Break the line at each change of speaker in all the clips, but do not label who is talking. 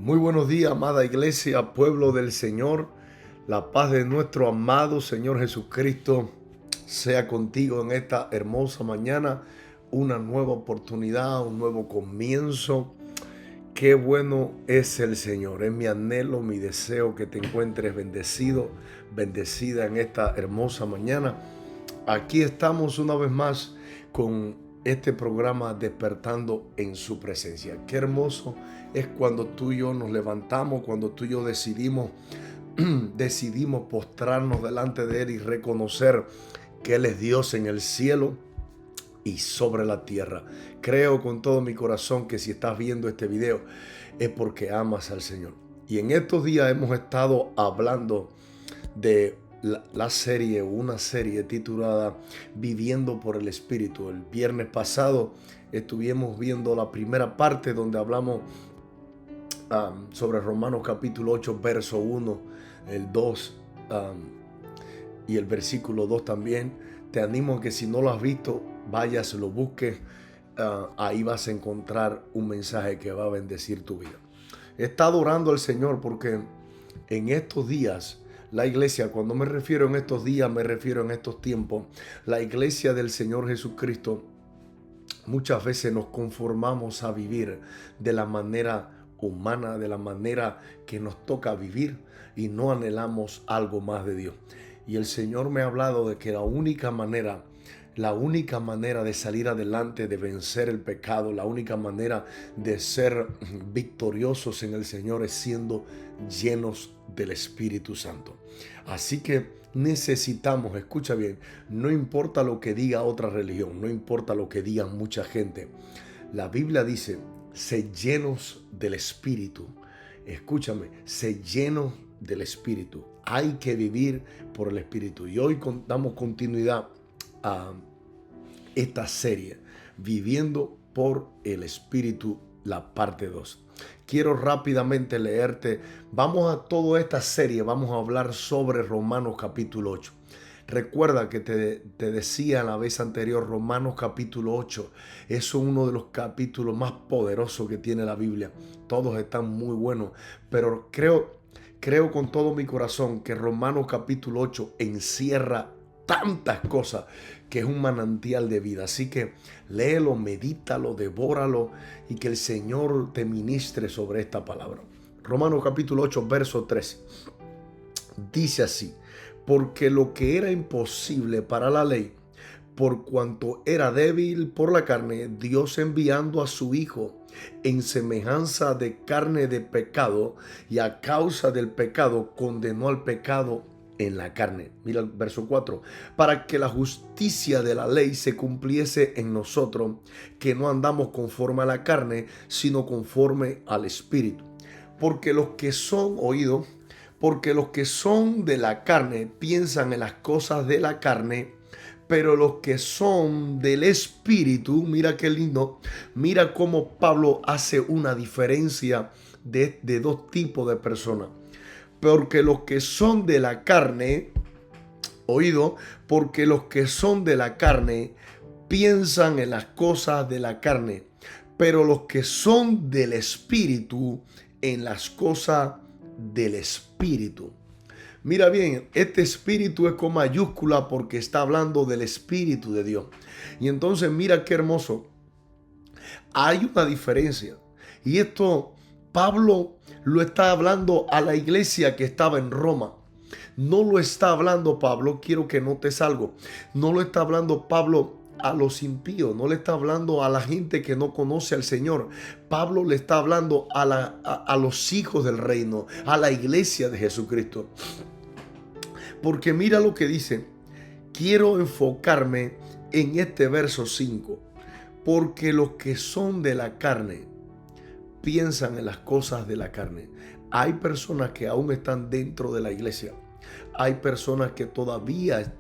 Muy buenos días, amada iglesia, pueblo del Señor. La paz de nuestro amado Señor Jesucristo sea contigo en esta hermosa mañana. Una nueva oportunidad, un nuevo comienzo. Qué bueno es el Señor. Es mi anhelo, mi deseo que te encuentres bendecido, bendecida en esta hermosa mañana. Aquí estamos una vez más con este programa Despertando en su presencia. Qué hermoso es cuando tú y yo nos levantamos, cuando tú y yo decidimos postrarnos delante de Él y reconocer que Él es Dios en el cielo y sobre la tierra. Creo con todo mi corazón que si estás viendo este video es porque amas al Señor. Y en estos días hemos estado hablando de una serie titulada Viviendo por el Espíritu. El viernes pasado estuvimos viendo la primera parte donde hablamos sobre Romanos capítulo 8, verso 1, el 2 y el versículo 2 también. Te animo a que si no lo has visto, vayas, lo busques. Ahí vas a encontrar un mensaje que va a bendecir tu vida. He estado orando al Señor porque en estos días la iglesia, cuando me refiero en estos días, me refiero en estos tiempos, la iglesia del Señor Jesucristo, muchas veces nos conformamos a vivir de la manera humana, de la manera que nos toca vivir y no anhelamos algo más de Dios. Y el Señor me ha hablado de que la única manera de salir adelante, de vencer el pecado, la única manera de ser victoriosos en el Señor es siendo llenos del Espíritu Santo. Así que necesitamos, escucha bien, no importa lo que diga otra religión, no importa lo que diga mucha gente. La Biblia dice, sé llenos del Espíritu. Escúchame, sé llenos del Espíritu. Hay que vivir por el Espíritu. Y hoy damos continuidad a esta serie, Viviendo por el Espíritu, la parte 2. Quiero rápidamente leerte. Vamos a toda esta serie, vamos a hablar sobre Romanos capítulo 8. Recuerda que te decía la vez anterior, Romanos capítulo 8 es uno de los capítulos más poderosos que tiene la Biblia. Todos están muy buenos, pero creo con todo mi corazón que Romanos capítulo 8 encierra tantas cosas que es un manantial de vida. Así que léelo, medítalo, devóralo y que el Señor te ministre sobre esta palabra. Romanos capítulo 8, verso 13. Dice así: porque lo que era imposible para la ley, por cuanto era débil por la carne, Dios enviando a su Hijo en semejanza de carne de pecado, y a causa del pecado condenó al pecado en la carne. Mira el verso 4. Para que la justicia de la ley se cumpliese en nosotros, que no andamos conforme a la carne, sino conforme al Espíritu. Porque los que son oídos, porque los que son de la carne piensan en las cosas de la carne, pero los que son del Espíritu, mira qué lindo, mira cómo Pablo hace una diferencia de dos tipos de personas. Porque los que son de la carne, oído, porque los que son de la carne piensan en las cosas de la carne, pero los que son del Espíritu en las cosas del Espíritu. Mira bien, este Espíritu es con mayúscula porque está hablando del Espíritu de Dios. Y entonces mira qué hermoso. Hay una diferencia. Y esto Pablo lo está hablando a la iglesia que estaba en Roma. No lo está hablando Pablo, quiero que notes algo. No lo está hablando Pablo a los impíos, no le está hablando a la gente que no conoce al Señor. Pablo le está hablando a los hijos del reino, a la iglesia de Jesucristo. Porque mira lo que dice. Quiero enfocarme en este verso 5. Porque los que son de la carne piensan en las cosas de la carne. Hay personas que aún están dentro de la iglesia. Hay personas que todavía,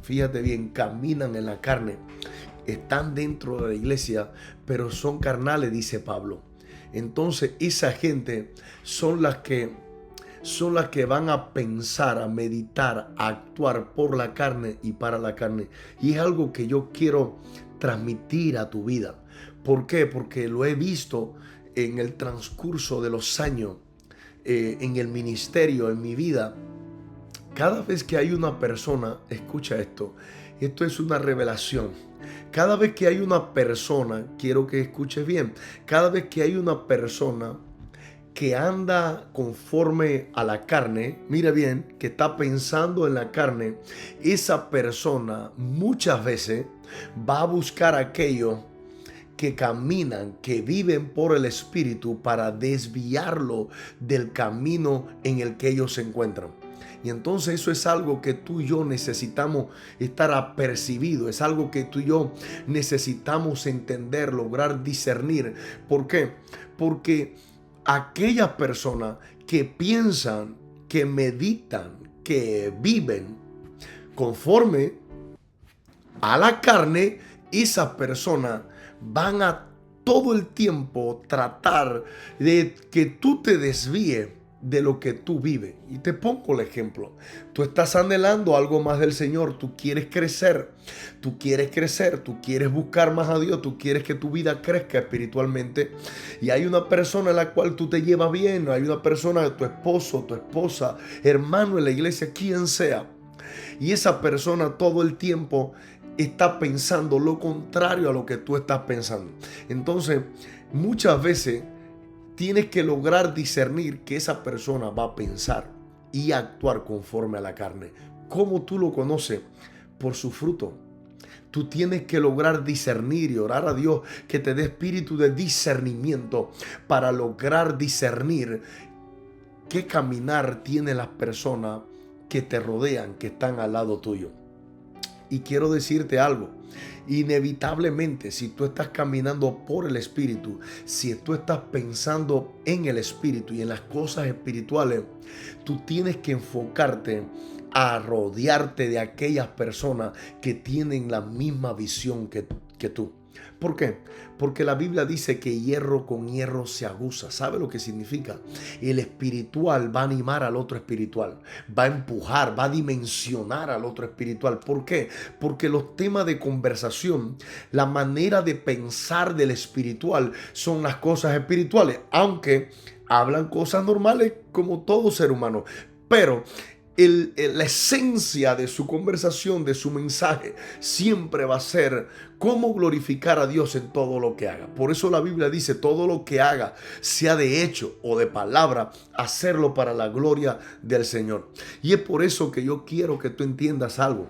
fíjate bien, caminan en la carne. Están dentro de la iglesia, pero son carnales, dice Pablo. Entonces esa gente son las que van a pensar, a meditar, a actuar por la carne y para la carne. Y es algo que yo quiero transmitir a tu vida. ¿Por qué? Porque lo he visto en el transcurso de los años, en el ministerio, en mi vida, cada vez que hay una persona, escucha esto, esto es una revelación. Cada vez que hay una persona, quiero que escuches bien, cada vez que hay una persona que anda conforme a la carne, mire bien, que está pensando en la carne, esa persona muchas veces va a buscar aquello que caminan, que viven por el Espíritu para desviarlo del camino en el que ellos se encuentran. Y entonces eso es algo que tú y yo necesitamos estar apercibido, es algo que tú y yo necesitamos entender, lograr discernir. ¿Por qué? Porque aquellas personas que piensan, que meditan, que viven conforme a la carne, esas personas van a todo el tiempo tratar de que tú te desvíes de lo que tú vives. Y te pongo el ejemplo. Tú estás anhelando algo más del Señor. Tú quieres crecer. Tú quieres buscar más a Dios. Tú quieres que tu vida crezca espiritualmente. Y hay una persona en la cual tú te llevas bien. Hay una persona, tu esposo, tu esposa, hermano en la iglesia, quien sea. Y esa persona todo el tiempo está pensando lo contrario a lo que tú estás pensando. Entonces, muchas veces tienes que lograr discernir que esa persona va a pensar y actuar conforme a la carne. ¿Cómo tú lo conoces? Por su fruto. Tú tienes que lograr discernir y orar a Dios que te dé espíritu de discernimiento para lograr discernir qué caminar tienen las personas que te rodean, que están al lado tuyo. Y quiero decirte algo, inevitablemente si tú estás caminando por el Espíritu, si tú estás pensando en el Espíritu y en las cosas espirituales, tú tienes que enfocarte a rodearte de aquellas personas que tienen la misma visión que tú. ¿Por qué? Porque la Biblia dice que hierro con hierro se aguza. ¿Sabe lo que significa? El espiritual va a animar al otro espiritual, va a empujar, va a dimensionar al otro espiritual. ¿Por qué? Porque los temas de conversación, la manera de pensar del espiritual son las cosas espirituales, aunque hablan cosas normales como todo ser humano, pero la esencia de su conversación, de su mensaje, siempre va a ser cómo glorificar a Dios en todo lo que haga. Por eso la Biblia dice, todo lo que haga, sea de hecho o de palabra, hacerlo para la gloria del Señor. Y es por eso que yo quiero que tú entiendas algo.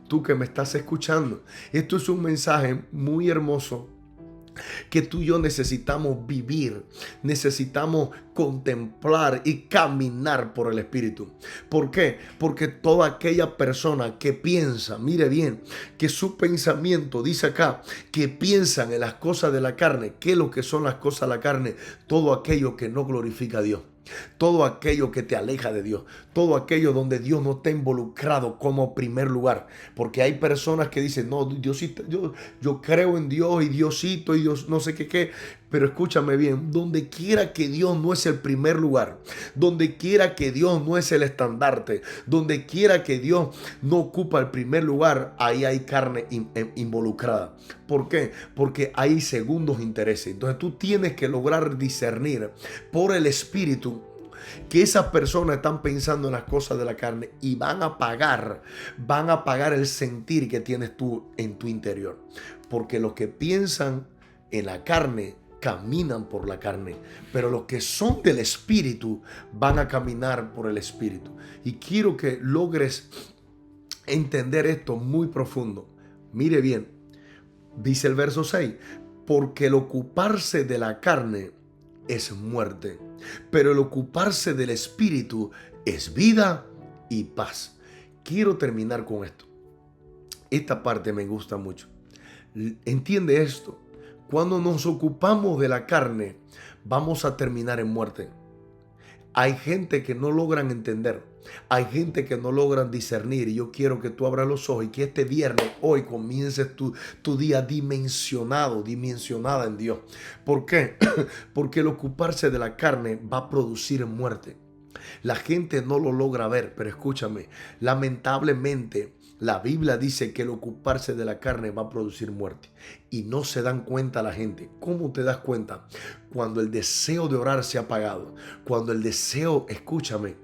Tú que me estás escuchando, esto es un mensaje muy hermoso que tú y yo necesitamos vivir, necesitamos contemplar y caminar por el Espíritu. ¿Por qué? Porque toda aquella persona que piensa, mire bien, que su pensamiento, dice acá, que piensan en las cosas de la carne. ¿Qué es lo que son las cosas de la carne? Todo aquello que no glorifica a Dios. Todo aquello que te aleja de Dios, todo aquello donde Dios no está involucrado como primer lugar, porque hay personas que dicen, no, Diosito, yo creo en Dios y Diosito y Dios no sé qué, pero escúchame bien, donde quiera que Dios no es el primer lugar, donde quiera que Dios no es el estandarte, donde quiera que Dios no ocupa el primer lugar, ahí hay carne involucrada. ¿Por qué? Porque hay segundos intereses. Entonces tú tienes que lograr discernir por el Espíritu que esas personas están pensando en las cosas de la carne y van a pagar el sentir que tienes tú en tu interior. Porque los que piensan en la carne caminan por la carne, pero los que son del Espíritu van a caminar por el Espíritu. Y quiero que logres entender esto muy profundo. Mire bien, dice el verso 6, porque el ocuparse de la carne es muerte, pero el ocuparse del Espíritu es vida y paz. Quiero terminar con esto. Esta parte me gusta mucho. Entiende esto. Cuando nos ocupamos de la carne, vamos a terminar en muerte. Hay gente que no logran entender. Hay gente que no logran discernir. Y yo quiero que tú abras los ojos y que este viernes, hoy, comiences tu día dimensionada en Dios. ¿Por qué? Porque el ocuparse de la carne va a producir muerte. La gente no lo logra ver, pero escúchame, lamentablemente La Biblia dice que el ocuparse de la carne va a producir muerte y no se dan cuenta la gente. ¿Cómo te das cuenta? Cuando el deseo de orar se ha apagado, cuando el deseo, escúchame,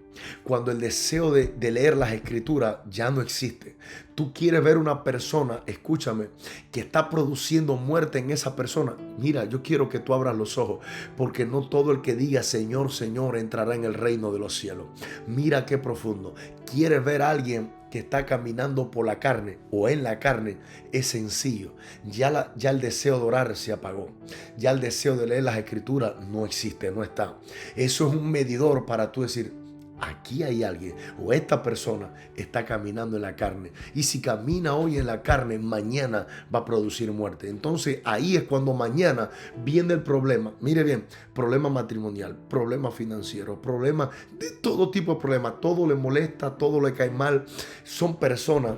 cuando el deseo de leer las escrituras ya no existe. Tú quieres ver una persona, escúchame, que está produciendo muerte en esa persona. Mira, yo quiero que tú abras los ojos, porque no todo el que diga Señor, Señor entrará en el reino de los cielos. Mira qué profundo. ¿Quieres ver a alguien que está caminando por la carne o en la carne? Es sencillo. Ya el deseo de orar se apagó. Ya el deseo de leer las escrituras no existe, no está. Eso es un medidor para tú decir, aquí hay alguien o esta persona está caminando en la carne, y si camina hoy en la carne, mañana va a producir muerte. Entonces ahí es cuando mañana viene el problema. Mire bien, problema matrimonial, problema financiero, problema de todo tipo de problemas. Todo le molesta, todo le cae mal. Son personas,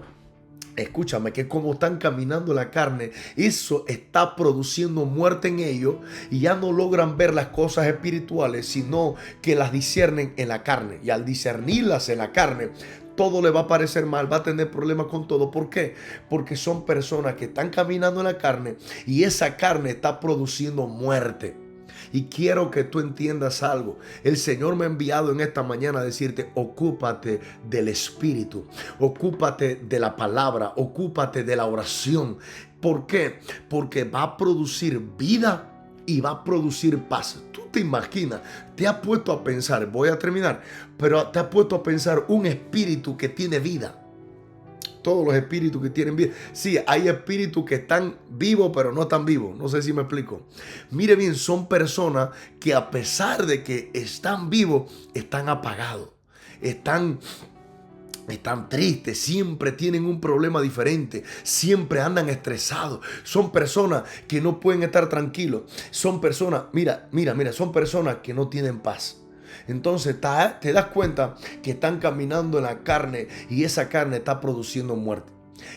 escúchame, que como están caminando en la carne, eso está produciendo muerte en ellos, y ya no logran ver las cosas espirituales, sino que las disciernen en la carne. Y al discernirlas en la carne, todo le va a parecer mal, va a tener problemas con todo. ¿Por qué? Porque son personas que están caminando en la carne y esa carne está produciendo muerte. Y quiero que tú entiendas algo. El Señor me ha enviado en esta mañana a decirte, ocúpate del Espíritu, ocúpate de la palabra, ocúpate de la oración. ¿Por qué? Porque va a producir vida y va a producir paz. Tú te imaginas, te has puesto a pensar, voy a terminar, pero te has puesto a pensar un espíritu que tiene vida. Todos los espíritus que tienen vida. Sí, hay espíritus que están vivos, pero no están vivos. No sé si me explico. Mire bien, son personas que a pesar de que están vivos, están apagados. Están tristes, siempre tienen un problema diferente, siempre andan estresados. Son personas que no pueden estar tranquilos. Son personas, mira, son personas que no tienen paz. Entonces te das cuenta que están caminando en la carne y esa carne está produciendo muerte.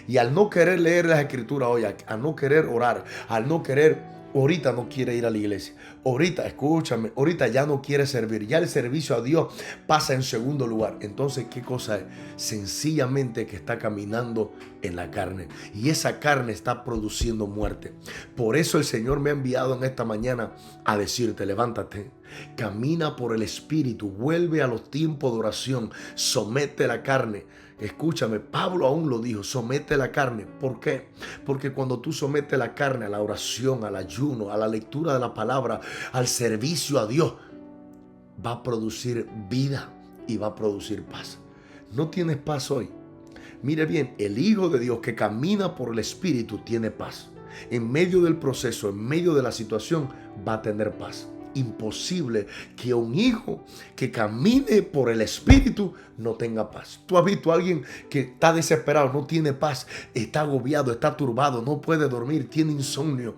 Y al no querer leer las escrituras hoy, al no querer orar, al no querer, ahorita no quiere ir a la iglesia. Ahorita, escúchame, ahorita ya no quiere servir. Ya el servicio a Dios pasa en segundo lugar. Entonces, ¿qué cosa es? Sencillamente que está caminando en la carne. Y esa carne está produciendo muerte. Por eso el Señor me ha enviado en esta mañana a decirte, levántate, camina por el Espíritu, vuelve a los tiempos de oración, somete la carne. Escúchame, Pablo aún lo dijo, somete la carne. ¿Por qué? Porque cuando tú sometes la carne a la oración, al ayuno, a la lectura de la palabra, al servicio a Dios, va a producir vida y va a producir paz. ¿No tienes paz hoy? Mire bien, el Hijo de Dios que camina por el Espíritu tiene paz. En medio del proceso, en medio de la situación, va a tener paz. Imposible que un hijo que camine por el Espíritu no tenga paz. Tú has visto a alguien que está desesperado, no tiene paz, está agobiado, está turbado, no puede dormir, tiene insomnio,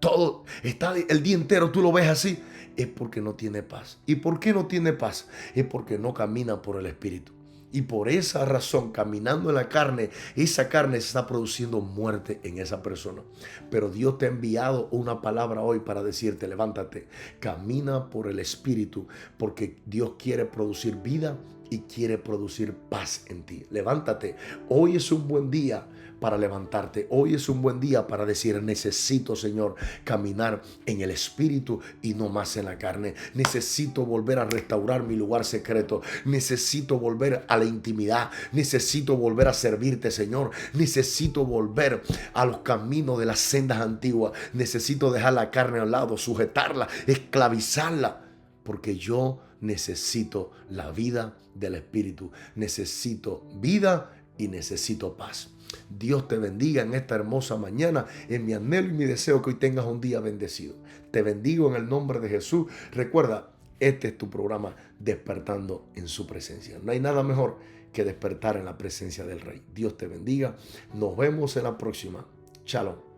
todo está el día entero, tú lo ves así, es porque no tiene paz. ¿Y por qué no tiene paz? Es porque no camina por el Espíritu. Y por esa razón, caminando en la carne, esa carne está produciendo muerte en esa persona. Pero Dios te ha enviado una palabra hoy para decirte, levántate, camina por el Espíritu, porque Dios quiere producir vida y quiere producir paz en ti. Levántate, hoy es un buen día para levantarte. Hoy es un buen día para decir, necesito, Señor, caminar en el Espíritu y no más en la carne. Necesito volver a restaurar mi lugar secreto. Necesito volver a la intimidad. Necesito volver a servirte, Señor. Necesito volver a los caminos de las sendas antiguas. Necesito dejar la carne al lado, sujetarla, esclavizarla, porque yo necesito la vida del Espíritu. Necesito vida y necesito paz. Dios te bendiga en esta hermosa mañana. Es mi anhelo y mi deseo que hoy tengas un día bendecido. Te bendigo en el nombre de Jesús. Recuerda, este es tu programa, Despertando en su presencia. No hay nada mejor que despertar en la presencia del Rey. Dios te bendiga. Nos vemos en la próxima. Shalom.